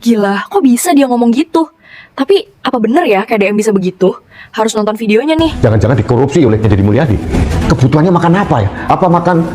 Gila, kok bisa dia ngomong gitu? Tapi apa bener ya KDM bisa begitu? Harus nonton videonya nih. Jangan-jangan dikorupsi oleh Deddy Mulyadi. Kebutuhannya makan apa ya? Apa makan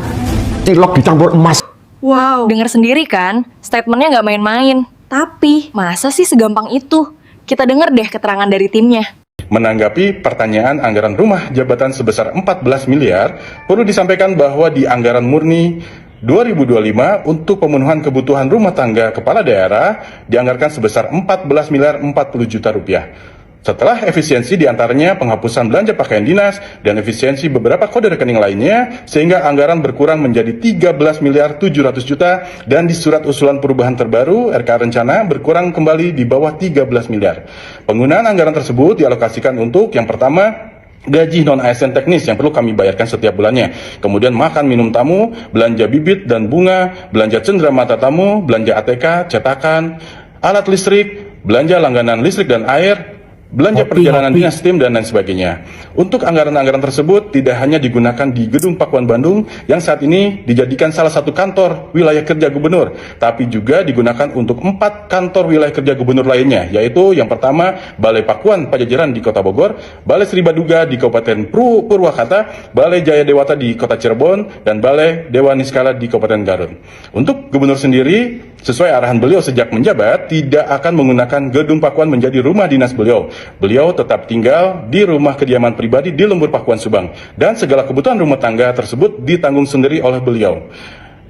cilok dicampur emas? Wow. Dengar sendiri kan, statementnya nggak main-main. Tapi masa sih segampang itu? Kita denger deh keterangan dari timnya. Menanggapi pertanyaan anggaran rumah jabatan sebesar 14 miliar, perlu disampaikan bahwa di anggaran murni 2025 untuk pemenuhan kebutuhan rumah tangga kepala daerah dianggarkan sebesar 14 miliar 40 juta rupiah. Setelah efisiensi diantaranya penghapusan belanja pakaian dinas dan efisiensi beberapa kode rekening lainnya, sehingga anggaran berkurang menjadi 13 miliar 700 juta dan di surat usulan perubahan terbaru RK Rencana berkurang kembali di bawah 13 miliar. Penggunaan anggaran tersebut dialokasikan untuk yang pertama, gaji non-ASN teknis yang perlu kami bayarkan setiap bulannya. Kemudian makan minum tamu, belanja bibit dan bunga, belanja cenderamata tamu, belanja ATK, cetakan, alat listrik, belanja langganan listrik dan air, belanja perjalanan dinas tim dan lain sebagainya. Untuk anggaran-anggaran tersebut tidak hanya digunakan di Gedung Pakuan Bandung yang saat ini dijadikan salah satu kantor wilayah kerja gubernur, tapi juga digunakan untuk 4 kantor wilayah kerja gubernur lainnya, yaitu yang pertama Balai Pakuan Pajajaran di Kota Bogor, Balai Sri Baduga di Kabupaten Purwakarta, Balai Jaya Dewata di Kota Cirebon, dan Balai Dewa Niskala di Kabupaten Garut. Untuk gubernur sendiri, sesuai arahan beliau sejak menjabat, tidak akan menggunakan Gedung Pakuan menjadi rumah dinas beliau. Beliau tetap tinggal di rumah kediaman pribadi di Lembur Pakuan Subang, dan segala kebutuhan rumah tangga tersebut ditanggung sendiri oleh beliau.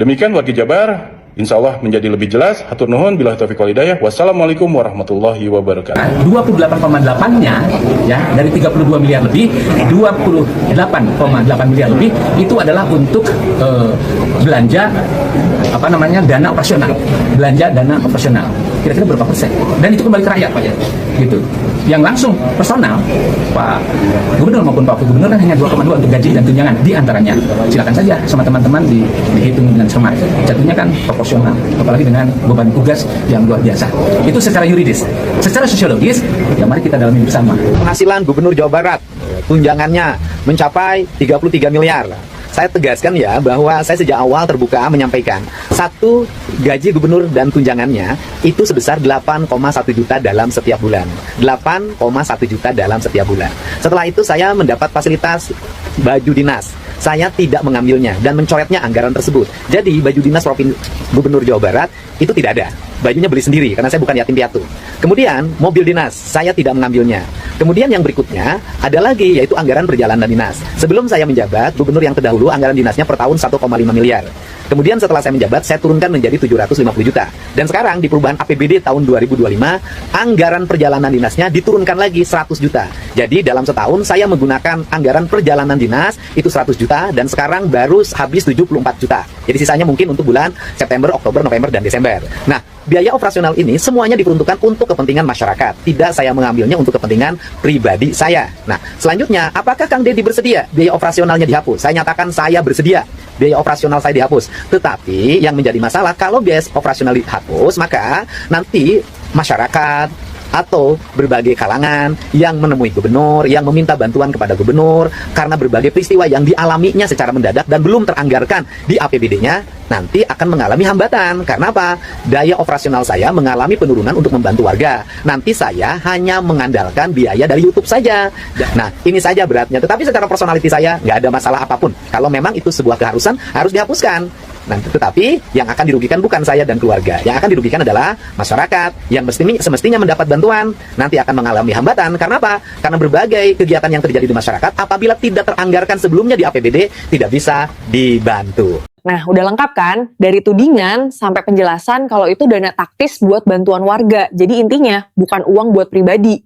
Demikian Wargi Jabar, insya Allah menjadi lebih jelas. Hatur nuhun, billahi taufiq wal hidayah. Wassalamualaikum warahmatullahi wabarakatuh. 28,8-nya ya dari 32 miliar lebih, 28,8 miliar lebih itu adalah untuk belanja dana operasional. Belanja dana operasional. Kira-kira berapa persen? Dan itu kembali ke rakyat, Pak ya. Gitu. Yang langsung personal Pak Gubernur maupun Pak Wakil Gubernur kan hanya 2,2 untuk gaji dan tunjangan di antaranya. Silakan saja sama teman-teman dihitung dengan cermat. Jatuhnya kan proporsional, apalagi dengan beban tugas yang luar biasa. Itu secara yuridis. Secara sosiologis, ya mari kita dalami bersama. Penghasilan Gubernur Jawa Barat, tunjangannya mencapai 33 miliar. Saya tegaskan ya bahwa saya sejak awal terbuka menyampaikan satu gaji gubernur dan tunjangannya itu sebesar 8,1 juta dalam setiap bulan. 8,1 juta dalam setiap bulan. Setelah itu saya mendapat fasilitas baju dinas. Saya tidak mengambilnya dan mencoretnya anggaran tersebut. Jadi baju dinas Gubernur Jawa Barat itu tidak ada. Bajunya beli sendiri karena saya bukan yatim piatu. Kemudian mobil dinas saya tidak mengambilnya. Kemudian yang berikutnya ada lagi yaitu anggaran perjalanan dinas. Sebelum saya menjabat, gubernur yang terdahulu anggaran dinasnya per tahun 1,5 miliar. Kemudian setelah saya menjabat, saya turunkan menjadi 750 juta. Dan sekarang di perubahan APBD tahun 2025, anggaran perjalanan dinasnya diturunkan lagi 100 juta. Jadi dalam setahun saya menggunakan anggaran perjalanan dinas itu 100 juta dan sekarang baru habis 74 juta. Jadi sisanya mungkin untuk bulan September, Oktober, November, dan Desember. Nah, biaya operasional ini semuanya diperuntukkan untuk kepentingan masyarakat. Tidak saya mengambilnya untuk kepentingan pribadi saya. Nah, selanjutnya, apakah Kang Deddy bersedia biaya operasionalnya dihapus? Saya nyatakan saya bersedia. Biaya operasional saya dihapus. Tetapi yang menjadi masalah kalau biaya operasional dihapus, maka nanti masyarakat atau berbagai kalangan yang menemui gubernur, yang meminta bantuan kepada gubernur karena berbagai peristiwa yang dialaminya secara mendadak dan belum teranggarkan di APBD-nya, nanti akan mengalami hambatan. Karena apa? Daya operasional saya mengalami penurunan untuk membantu warga. Nanti saya hanya mengandalkan biaya dari YouTube saja. Nah, ini saja beratnya. Tetapi secara personality saya nggak ada masalah apapun. Kalau memang itu sebuah keharusan, harus dihapuskan. Nah, tetapi yang akan dirugikan bukan saya dan keluarga. Yang akan dirugikan adalah masyarakat yang semestinya mendapat bantuan nanti akan mengalami hambatan. Karena apa? Karena berbagai kegiatan yang terjadi di masyarakat apabila tidak teranggarkan sebelumnya di APBD tidak bisa dibantu. Nah, udah lengkap kan? Dari tudingan sampai penjelasan kalau itu dana taktis buat bantuan warga. Jadi intinya bukan uang buat pribadi.